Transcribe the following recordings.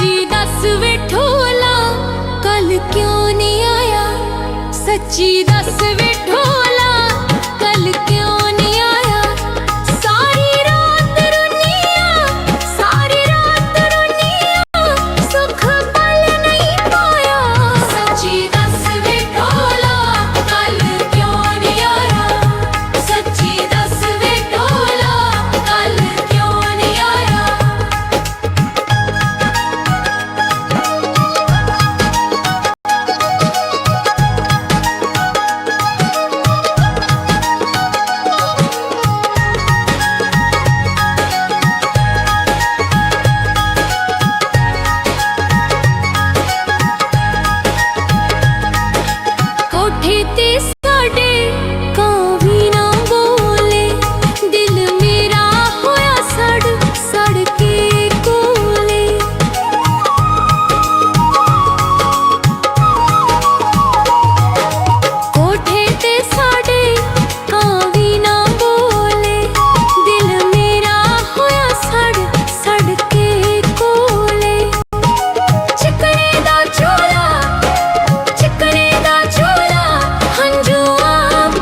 सच्ची दस वे ढोला कल क्यों नहीं आया। सच्ची दस वे ढोला कल क्यों नहीं आया। सारी रात रुनिया सारी रात रुनिया सुख पल नहीं पाया। सच्ची दस वे ढोला कल क्यों नहीं आया। सच्ची दस वे ढोला कल क्यों नहीं आया। कोठे ते साडे कां भी ना बोले। दिल मेरा होया सड़ सड़ के कोले। कोठे ते साडे कां भी ना बोले। दिल मेरा होया सड़ सड़ के कोले। चिकने दा झोला चिकने दा झोला हंजुआ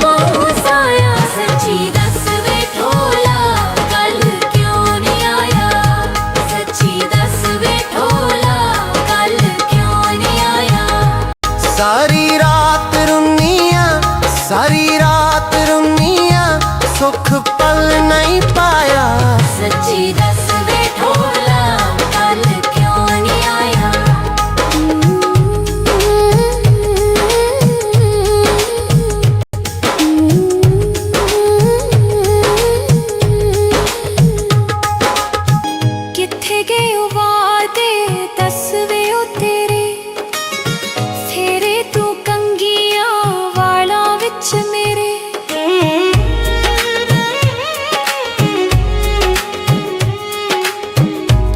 पहुंचाया। सच्ची दस वे ढोला कल क्यों नहीं आया। सच्ची दस वे ढोला कल क्यों नहीं आया। सारी रात रुनिया सारी रात रुनिया सुख पल नहीं पाया। सच्ची दस वे ढोला कल क्यों नहीं आया। किथे गए ओ वादे दस वे ओ तेरे। फेरे तू कंगिया वाला विच मेरे।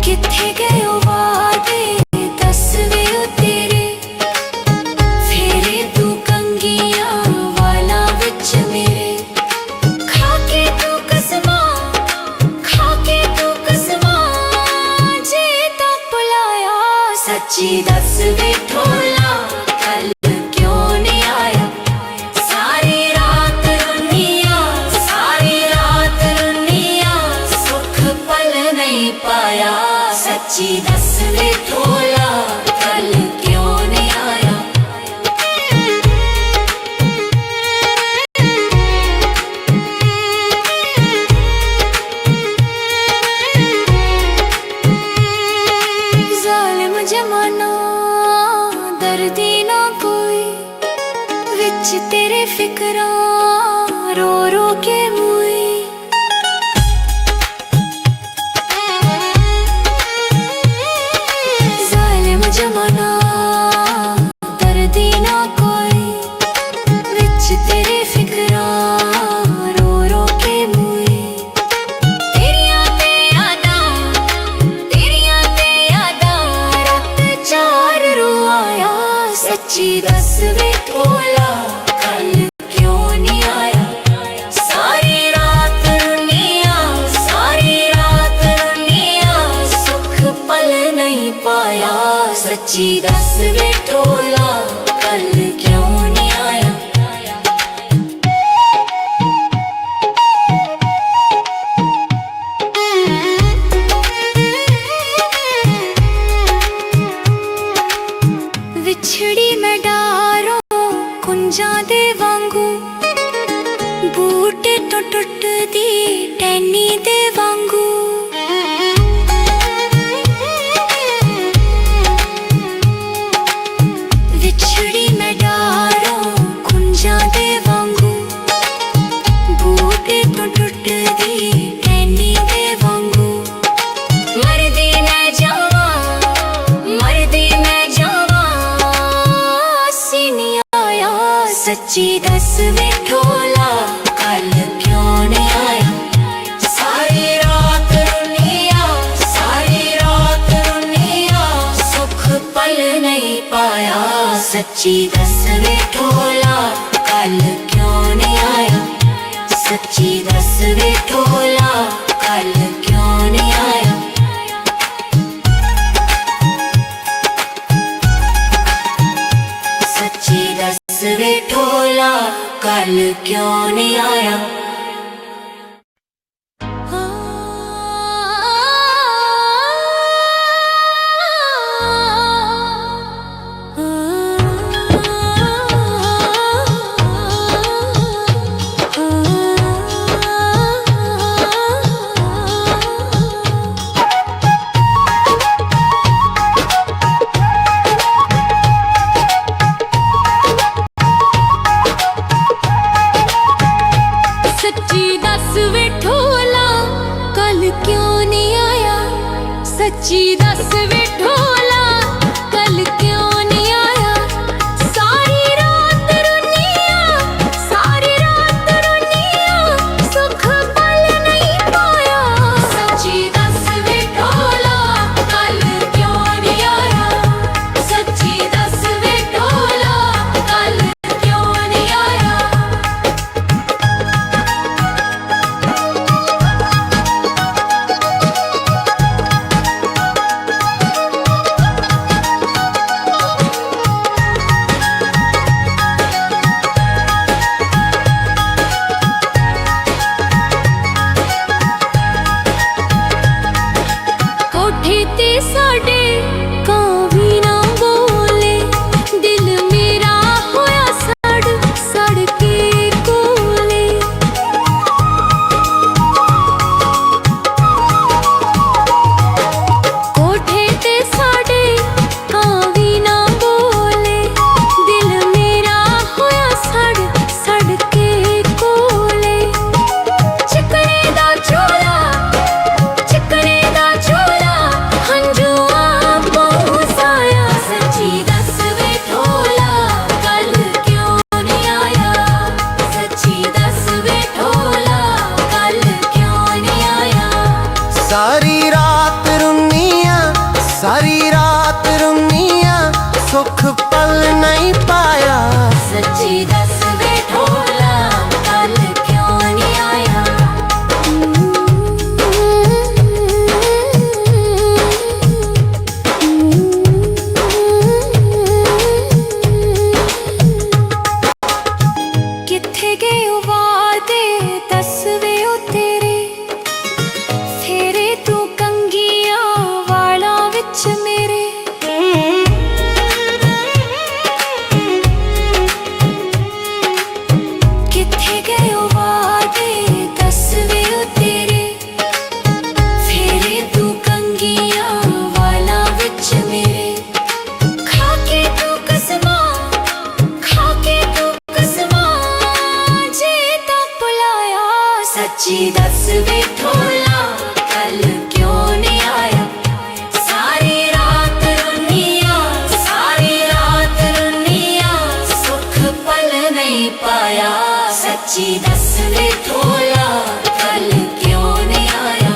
किथे गए ओ वादे दस वे ओ तेरे। फेरे तू कंगिया वाला विच मेरे। खाके तू कसमा खाके तू कसमा जे ता भुलाया। सच्ची दस वे ढोला कल क्यों नहीं आया। सारी रात रुनिया सारी रात रुनिया सुख पल नहीं पाया। सच्ची दस वे ढोला कल क्यों नहीं आया। जालिम जमाना दर्दी ना कोई। विच तेरे फिक्रां रो रो के मुई। जालिम जमाना दर्दी ना कोई। विच तेरे फिक्रां रो रो के मुई। तेरियां ते यादां रात चार रो आया। सच्ची दस वे ढोला कल क्यों नहीं आया। सारी रात रुनिया सुख पल नहीं पाया। सच्ची दस वे ढोला कल क्यों नहीं आया। विछड़ी मैं डारों कुंजां दे वांगू। बूटे तो टुटदी टैनी दे वांगू। विछड़ी मैं डारों कुंजां दे वांगू। बूटे तो टुटदी टैनी दे वांगू। मरदी मैं जावां सी नहीं आया। सच्ची दस वे ढोला कल क्यों नहीं आया। सारी रात रुनिया सुख पल नहीं पाया। सच्ची दस वे ढोला कल क्यों नहीं आया। सच्ची दस वे ढोला कल क्यों नहीं आया। कल क्यों नहीं आया। सच्ची दस वे ढोला कल क्यों नहीं आया। सच्ची दस वे ढोला कल क्यों नहीं आया। सारी रात रुनिया सुख पल नहीं पाया। सच्ची दस वे ढोला कल क्यों नहीं आया। सच्ची दस वे ढोला कल क्यों नहीं आया। कोठे ते साडे कां भी ना बोले। दिल मेरा होया सड़ सड़ के कोले। कोठे ते साडे कां भी ना बोले। दिल मेरा होया सड़ सड़ के कोले। चिकने दा झोला हंजुआ पहुंचाया। सच्ची दस वे ढोला कल क्यों नहीं आया। सच्ची दस वे ढोला कल क्यों नहीं आया। सारी रात रुनिया सुख पल नहीं पाया। सच्ची दस वे ढोला कल क्यों नहीं आया। किथे गए ओ वादे दस वे ओ तेरे। फेरे तू कंगिया वाला विच मेरे। किथे गए ओ वादे दस वे ओ तेरे। फेरे तू कंगिया वाला विच मेरे। खाके तू कसमा जे ता बुलाया। सच्ची दस वे ढोला कल क्यों नहीं आया। सारी रात रुनिया सुख पल नहीं पाया। सच्ची दस वे ढोला कल क्यों नहीं आया।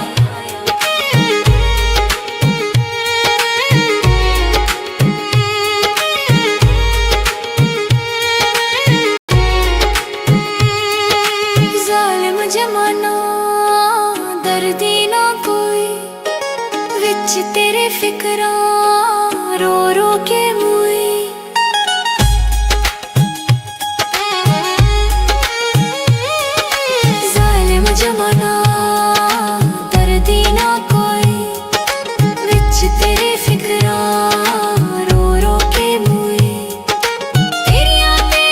जालिम जमाना दर्दी ना कोई। विच तेरे फिक्रा रो रो के मुई। जालिम जमाना दर्दी ना कोई। विच तेरे फिक्रा रो रो के मुई। तेरियां ते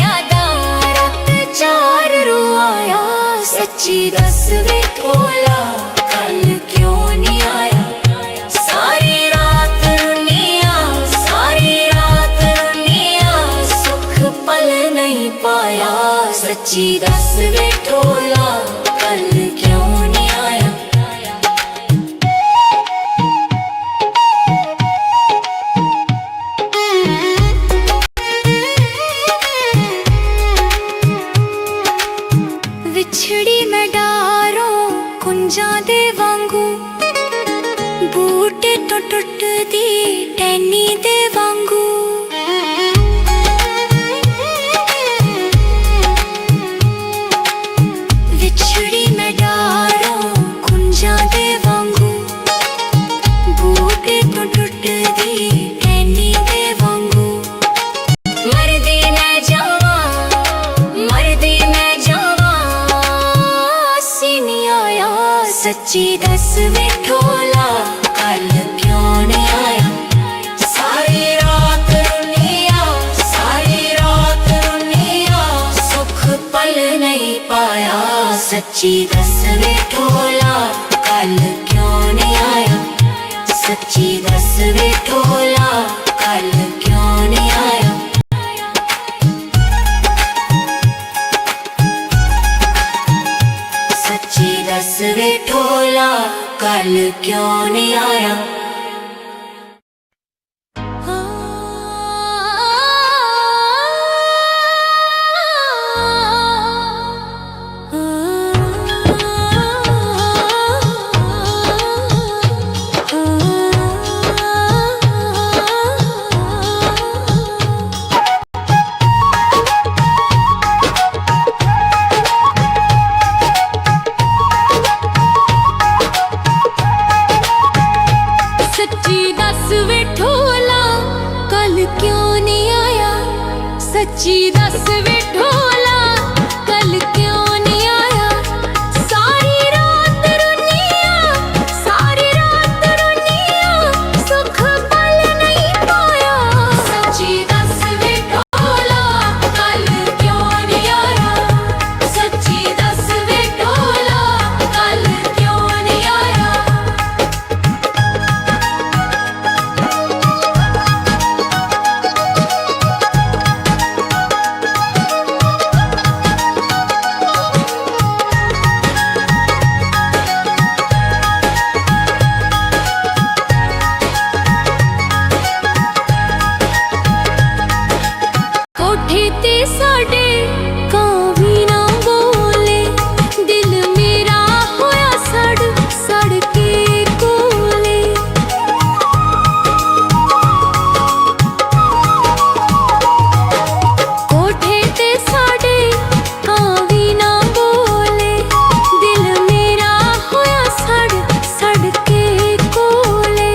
यादां रात चार रू आया। सच्ची दस वे ढोला कल क्यों नहीं आया। सारी रात रुनिया सुख पल नहीं पाया। सच्ची दस वे ढोला कल क्यों नहीं आया। विछड़ी मैं डारों कुंजा दे वांगू। बूटे तो टुट दी टैनी दे वांगू। विछड़ी मैं डारों कुंजा दे वांगू। बूटे तो टुट दी टैनी दे वांगू। मरदी ना सच्ची दस वे ढोला कल क्यों नहीं आया। सारी रात रुनिया, सारी रात रुनिया, सुख पल नहीं पाया। सच्ची दस वे ढोला कल क्यों नहीं आया। सच्ची दस वे ढोला कल क्यों नहीं आया। सच्ची दस वे ढोला कल क्यों नहीं आया। सच्ची दस वे ढोला कल क्यों नहीं आया। सच्ची दस वे ढोला कल क्यों नहीं आया। सारी रात रुनिया, सारी रात रुनिया, सुख पल नहीं पाया। सच्ची दस वे ढोला कल क्यों नहीं आया। सच्ची दस वे ढोला कल क्यों नहीं आया। कोठे ते साडे कां भी ना बोले, दिल मेरा होया सड़ सड़ के कोले। कोठे ते साडे कां भी ना बोले, दिल मेरा होया सड़ सड़ के कोले।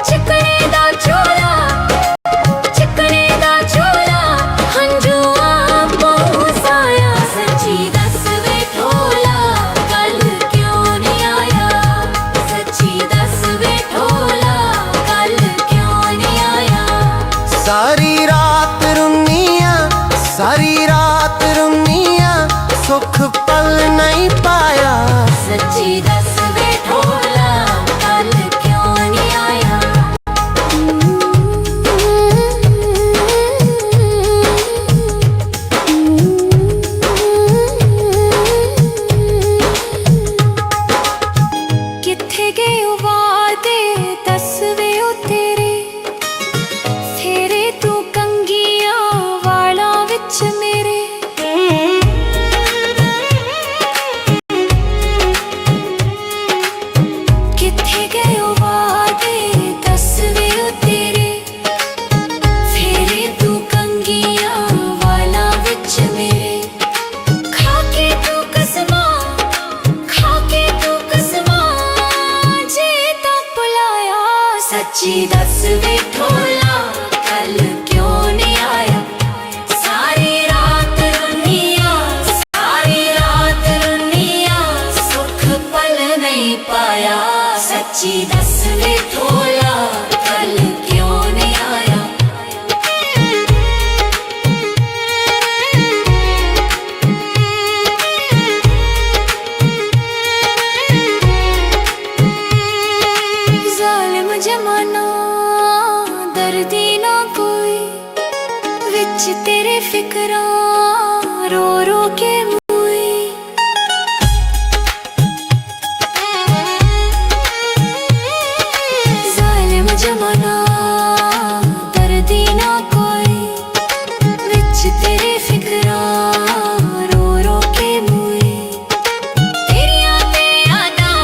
चिकने दा झोला, चिकने दा झोला, हंजुआ पहुंचाया। सच्ची दस वे ढोला कल क्यों नहीं आया। सच्ची दस वे ढोला कल क्यों नहीं आया। सारी रात रुनिया, सारी रात रुनिया, सुख पल नहीं पाया। सच्ची दस वे ढोला कल क्यों नहीं आया। किथे गए ओ वादे दस वे ओ तेरे, फेरे तू कंगियां वाला विच मेरे। किथे गए ओ वादे दस वे ओ तेरे, फेरे तू कंगियां वाला विच मेरे। खाके तू कसमा, खाके तू कसमा, जे ता बुलाया। सच्ची दस वे ढोला कल क्यों नहीं आया। सारी रात रुनिया, सारी रात रुनिया, सुख पल नहीं पाया। सच्ची दस वे ढोला कल क्यों नहीं आया। जालिम जमाना दर्दी ना कोई, विच तेरे फिक्रां रो रो के मोई। जालिम जमाना दर्दी ना कोई, विच तेरे फिक्रां रो रो के मोई। तेरियां ते यादां,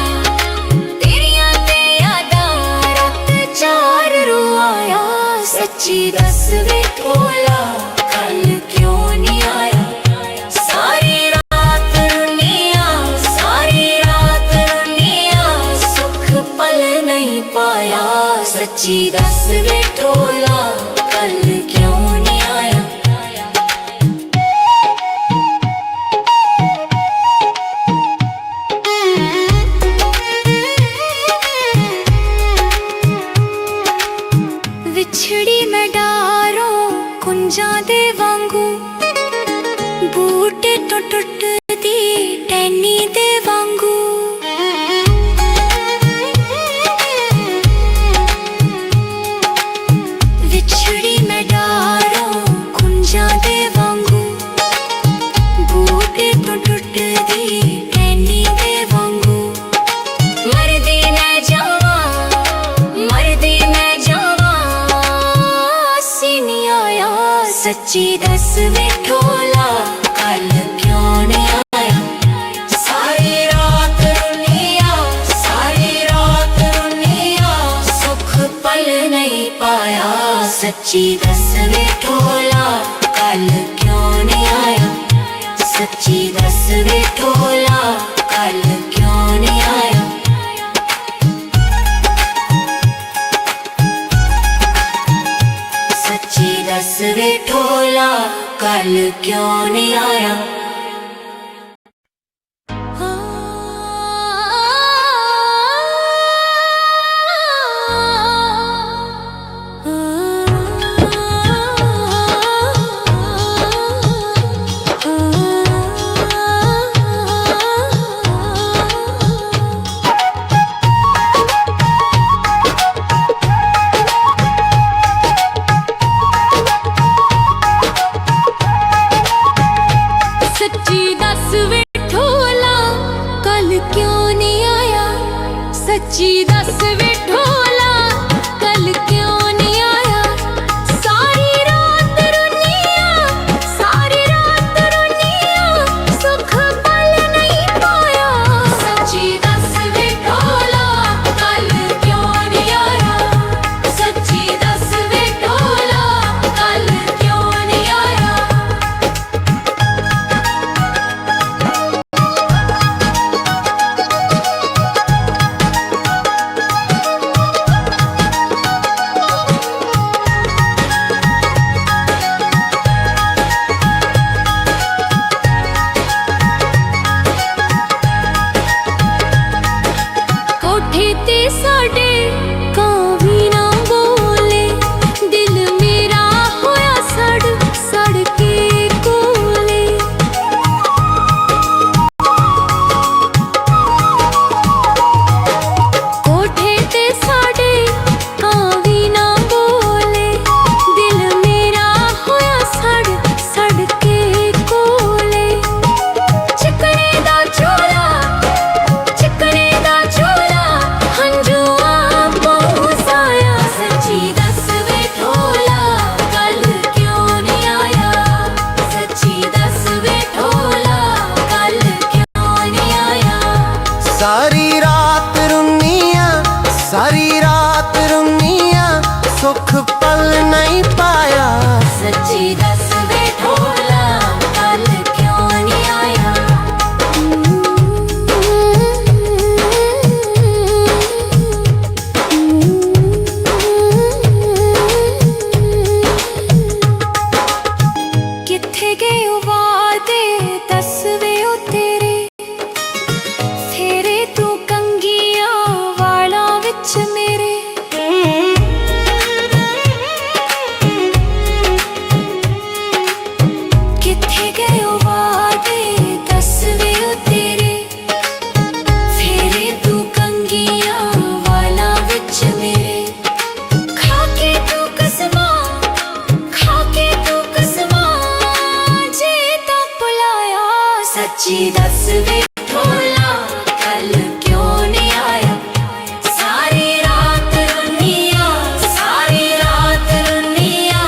तेरियां ते यादां, रात चार रू आया। सच्ची दस वे ढोला कल क्यों नहीं आया। सारी रात रुनिया, सारी रात रुनिया, सुख पल नहीं पाया। सच्ची दस वे ढोला कल क्यों नहीं आया। सच्ची दस वे ढोला कल क्यों नहीं आया। सारी रात रुनिया, सारी रात रुनिया, सुख पल नहीं पाया। सच्ची दस वे ढोला कल क्यों नहीं आया। सच्ची दस वे ढोला कल क्यों नहीं आया। सच्ची दस वे ढोला कल क्यों नहीं आया। सच्ची दस वे ढोला कल क्यों नहीं आया। सच्ची दस वे ढोला कल क्यों नहीं आया। सारी रात रुनिया, सारी रात रुनिया, सुख पल नहीं पाया। सच्ची दस वे ढोला कल क्यों नहीं आया। सच्ची दस वे ढोला कल क्यों नहीं आया। कोठे ते साडे कां भी ना बोले, दिल मेरा होया सड़ सड़ के कोले। कोठे ते साडे कां भी ना बोले, दिल मेरा होया सड़ सड़ के कोले। चिकने दा चोला, चिकने दा चोला, हंजुआ पहुंचाया। सच्ची दस वे ढोला कल क्यों नहीं आया। सच्ची दस वे ढोला कल क्यों नहीं आया। सारी रात रुनिया, सारी रात रुनिया, सुख पल नहीं पाया। सच्ची दस वे ढोला कल क्यों नहीं आया। किथे गए ओ वादे दस वे ओ तेरे, फेरे तू कंगिया वाला विच मेरे। किथे गए ओ वादे दस वे ओ तेरे, फेरे तू कंगिया वाला विच मेरे। खाके तू कसमा, खाके तू कसमा, जे ता भुलाया। सच्ची दस वे ढोला कल क्यों नहीं आया। सारी रात रुनिया, सारी रात रुनिया,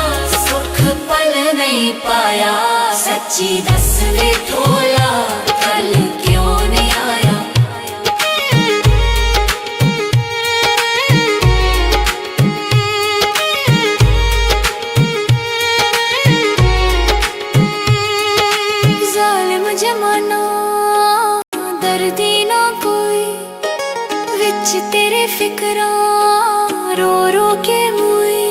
सुख पल नहीं पाया। सच्ची दस वे ढोला कल क्यों नहीं आया। जालिम जमाना दर्दी ना कोई, विच तेरे फिक्रां रो रो के मुई।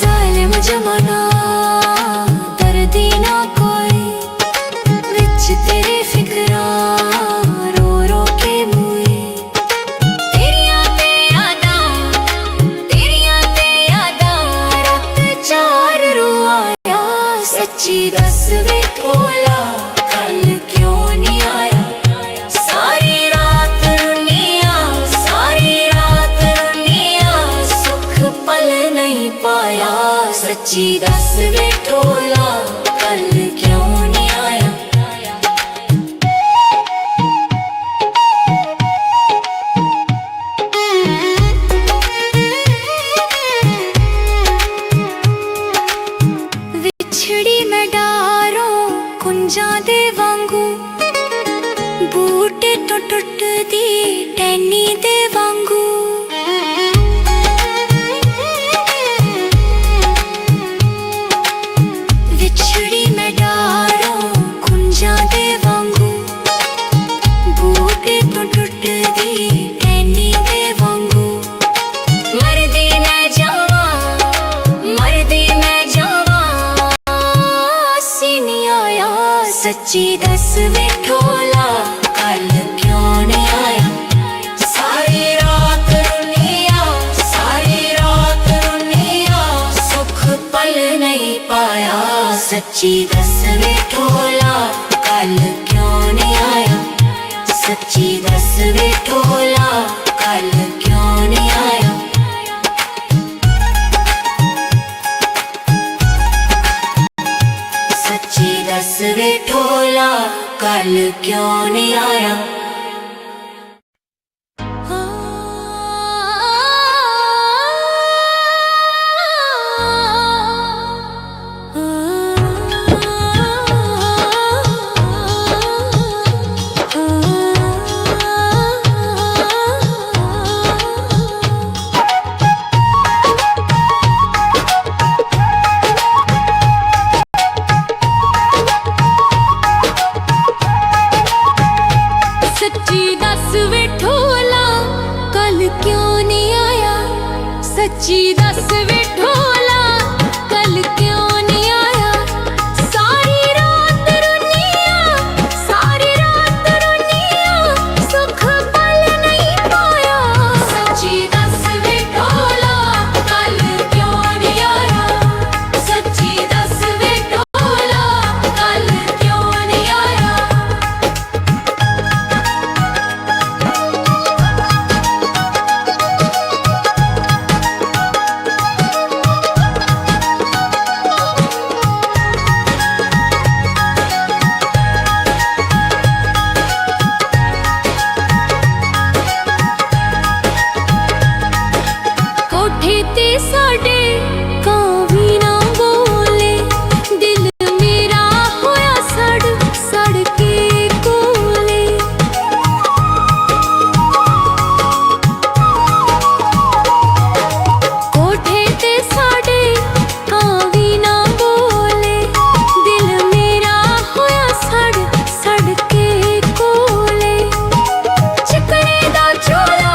जालिम जमाना दर्दी ना कोई, विच तेरे फिक्रां रो रो के मुई। तेरियां ते यादां, तेरियां ते यादां, रात चार रू आया। सच्ची दस वे ढोला कल क्यों नहीं आया। सारी कुंजां दे वांगू बूटे तो टुटदी टहनी दे वांगू विछड़ी मैं डारों कुंजां दे वांगू बूटे तो टुटदी टहनी दे वांगू मरदी मैं जावा सीनी आया सच्ची दस वे ढोला कल क्यों नहीं आया सारी रात रुनिया सुख पल नहीं पाया सच्ची दस वे ढोला कल क्यों नहीं आया सच्ची दस वे ढोला कल क्यों नहीं आया सच्ची दस वे ढोला कल क्यों नहीं आया सच्ची दस वे ढोला कल क्यों नहीं आया सारी रात रुनिया सुख पल नहीं पाया सच्ची दस वे ढोला कल क्यों नहीं आया सच्ची दस वे ढोला कल क्यों नहीं आया साडे कावी ना बोले दिल मेरा होया सड़ के कोले कोठे ते साडे कावी ना बोले दिल मेरा होया सड़ के कोले चिकने दा झोला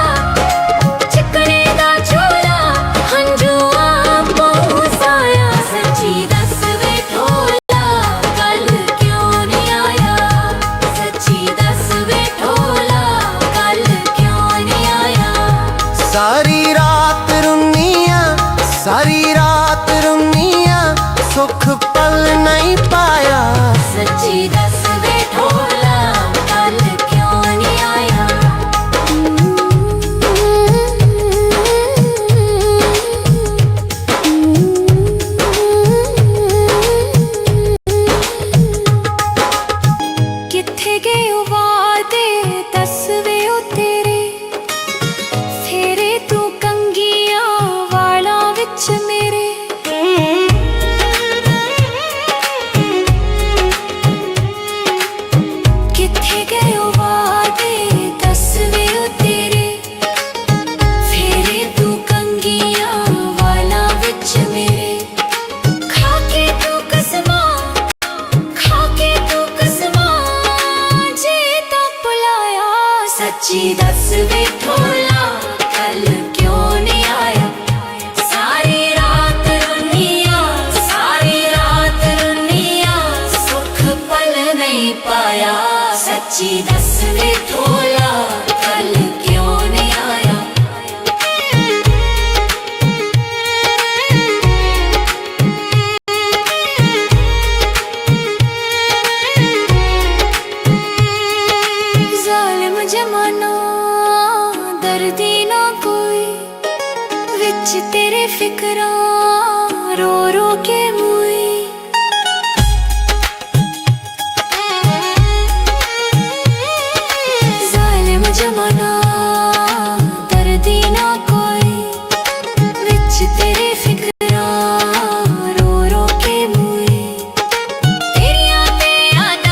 सच्ची दस वे ढोला कल क्यों नहीं आया सच्ची दस वे ढोला कल क्यों नहीं आया सारी रात रुनिया सुख पल नहीं पाया सच्ची दस वे ढोला कल क्यों नहीं आया किथे गए वादे दस वे ओ तेरे फेरे तू कंगिया वाला विच मेरे किथे गए वादे दस वे ओ तेरे फेरे तू कंगिया वाला विच मेरे खाके तू कसमा जे तो बुलाया सच्ची दस वे ढोला कल क्यों नहीं आया सारी रात रुनिया सुख पल नहीं पाया सच्ची दस वे ढोला कल क्यों नहीं आया जालिम जमाना दर्दी ना कोई विच तेरे फिक्रा रो रो के मुई जालिम जमाना दर्दी ना कोई विच तेरे फिक्रा रो रो के मुई तेरिया ते याद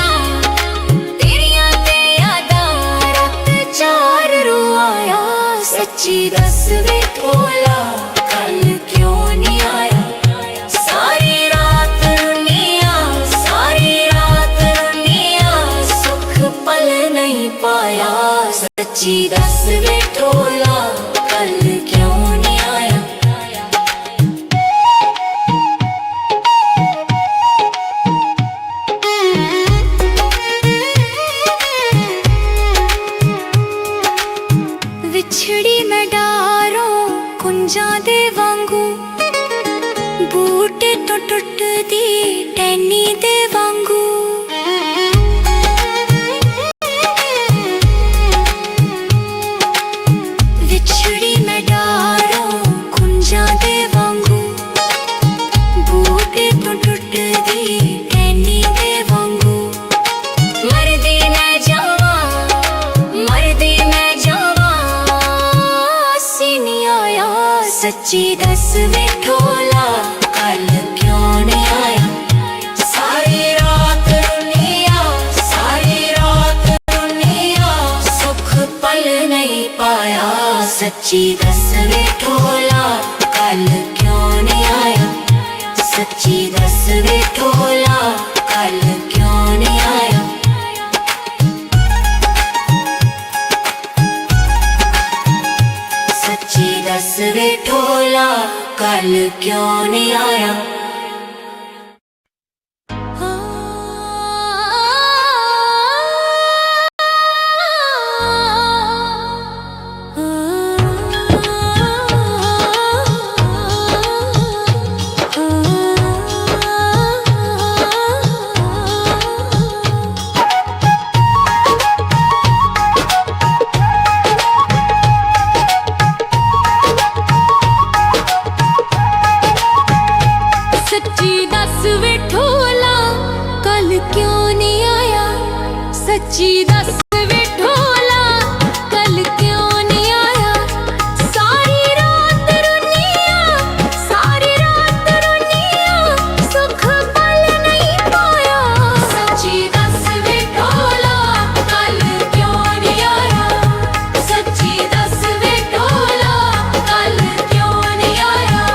सच्ची दस वे ढोला कल क्यों नहीं आया। विछड़ी मैं डारों कुंजां दे वांगू, बूटे तो टुट दी टैनी दे वांगू। विछड़ी मैं डारों कुंजां दे वांगू, बूटे तो टुट दी टैनी दे वांगू। मरदी मैं जावा, मरदी मैं जावा, सी नहीं आया। सच्ची दस वे ढोला कल क्यों नहीं आया। सारी रात रुनिया, सारी रात रुनिया, सुख पल नहीं पाया। सच्ची दस वे ढोला कल क्यों नहीं आया। सच्ची दस वे ढोला कल क्यों नहीं आया। सच्ची दस वे ढोला कल क्यों नहीं आया। सच्ची दस वे ढोला कल क्यों नहीं आया। सच्ची दस वे ढोला कल क्यों नहीं आया। सारी रात रुनिया, सारी रात रुनिया, सुख पल नहीं पाया। सच्ची दस वे ढोला कल क्यों नहीं आया। सच्ची दस वे ढोला कल क्यों नहीं आया।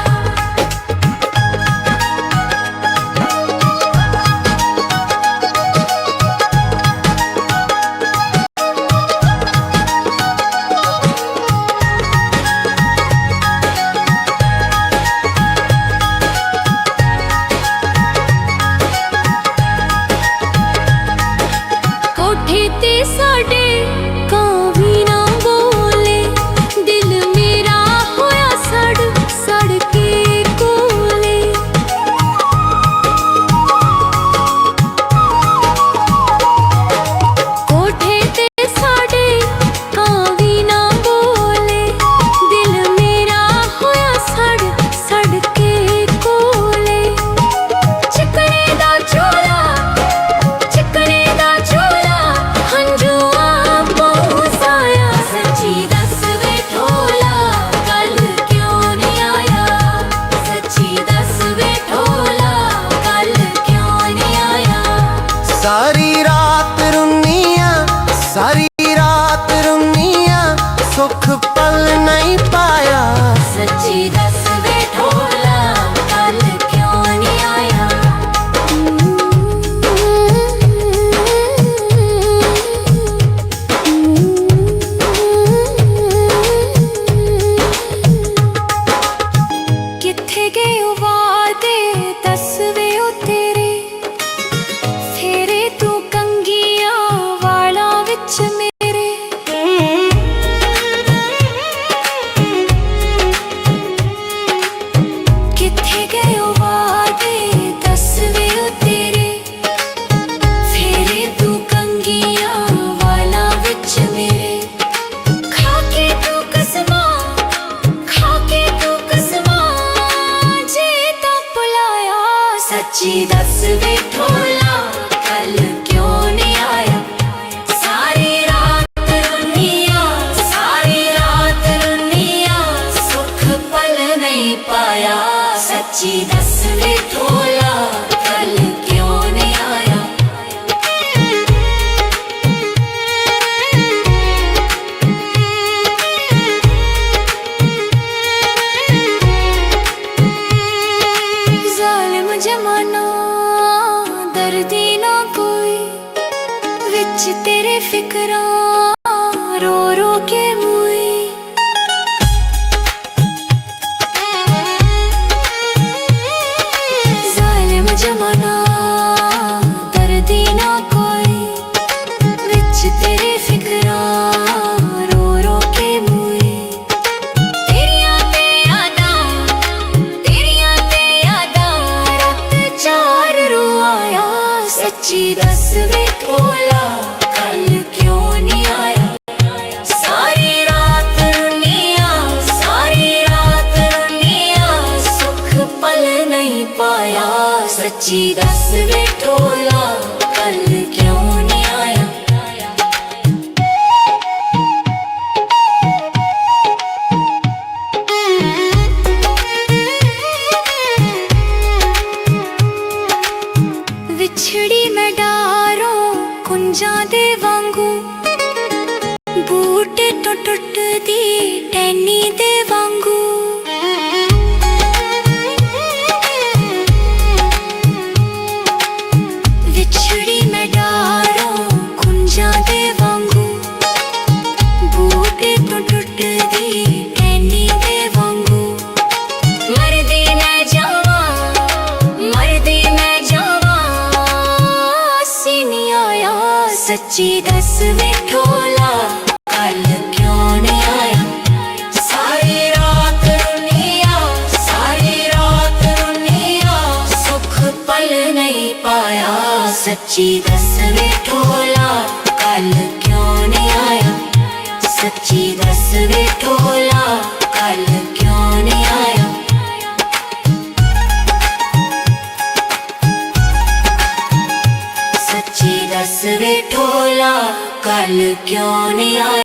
कोठे ते साडे कां भी ना बोले, दिल मेरा होया सड़ सड़ के कोले। कोठे ते साडे कां भी ना बोले, दिल मेरा होया सड़ सड़ के कोले। चिकने दा झोला, चिकने दा झोला, हंजुआ पहुंचाया। सच्ची दस वे ढोला कल क्यों नहीं आया। सच्ची दस वे ढोला कल क्यों नहीं आया। सारी रात रुनिया, सारी रात रुनिया, सुख पल नहीं पाया। सच्ची दस वे ढोला कल क्यों नहीं आया। किथे गए ओ वादे दस वे ओ तेरे, फेरे तू कंगिया वाला विच मेरे। किथे गए ओ वादे दस वे ओ तेरे, फेरे तू कंगिया वाला विच मेरे। खाके तू कसमा, खाके तू कसमा, जे तो बुलाया। सच्ची दस वे ढोला कल क्यों नहीं आया। सारी रात रुनिया, सारी रात रुनिया, सुख पल नहीं पाया। सच्ची दस वे ढोला कल क्यों नहीं आया। जालिम जमाना दर्दी ना कोई, विच तेरे फिक्रां रो रो के मुई। जालिम जमाना दर्दी ना कोई, विच तेरे फिक्रा रो रो के मुई। तेरियां ते यादां रात चार रो आया। सच्ची दस वे ढोला कल क्यों नहीं आया। सारी रात रुनिया सुख पल नहीं पाया। सच्ची दस वे ढोला कल क्यों नहीं आया। विछड़ी मैं डारों कुंजां दे वांगू, बूटे तो टुट दी टैनी दे वांगू। विछड़ी मैं डारों कुंजां दे वांगू, बूटे तो टुट दी टैनी दे वांगू। मरदी मैं जावा सी नहीं आया। सच्ची दस वे ढोला कल क्यों नहीं आया। सारी रात रुनिया सुख पल नहीं पाया। सच्ची दस वे ढोला कल क्यों नहीं आया। सच्ची दस वे ढोला कल क्यों नहीं आया। सच्ची दस वे ढोला कल क्यों नहीं आया।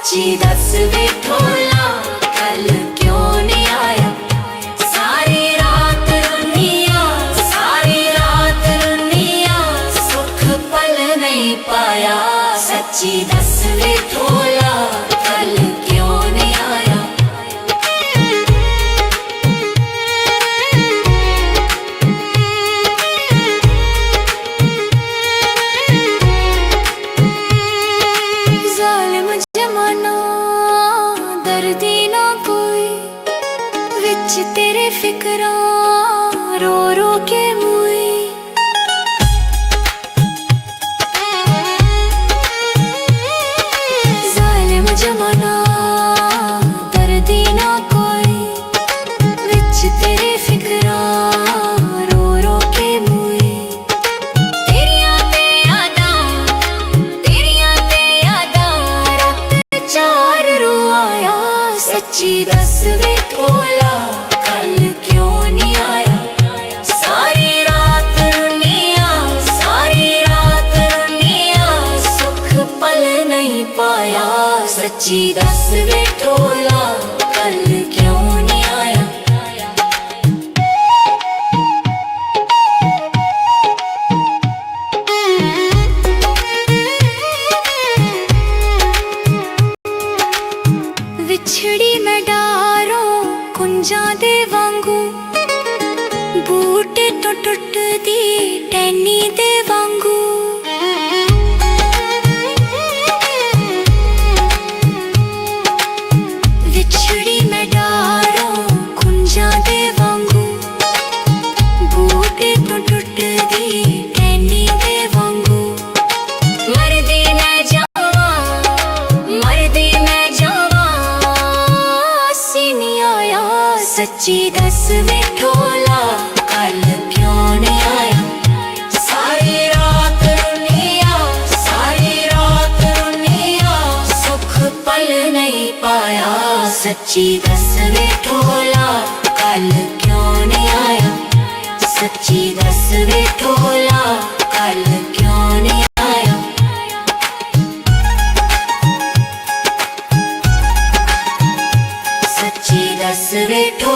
सच्ची दस वे ढोला कल क्यों नहीं आया। सारी रात रुनिया, सारी रात रुनिया, सुख पल नहीं पाया। सच्ची दस वे ढोला कल क्यों नहीं आया। जालिम जमाना दर्दी ना कोई, विच तेरे फिक्रा रो रो के मुई। जालिम जमाना दर्दी ना कोई, विच तेरे फिक्रा रो रो के मुई। तेरियां ते यादां, तेरियां ते यादां, रात चार रो आया। सच्ची दस वे ढोला कल क्यों नहीं आया। सारी रात रुनिया, सारी रात रुनिया, सुख पल नहीं पाया। सच्ची दस वे ढोला कल क्यों नहीं आया। विछड़ी मैं डारों कुंजां दे वांगू, बूटे तो टुटदी टहनी दे वांगू। विछड़ी मैं डारों कुंजां दे वांगू, बूटे तो टुटदी टहनी दे वांगू। मरदी मैं जावां, मरदी मैं जावां, आसी नहीं आया। सच्ची दस वे ढोला कल क्यों नहीं आया। सारी रात रुनिया, सारी रात रुनिया, सुख पल नहीं पाया। सच्ची दस वे ढोला कल क्यों नहीं आया। सच्ची दस वे ढोला कल क्यों नहीं आया। सच्ची दस वे ढोला।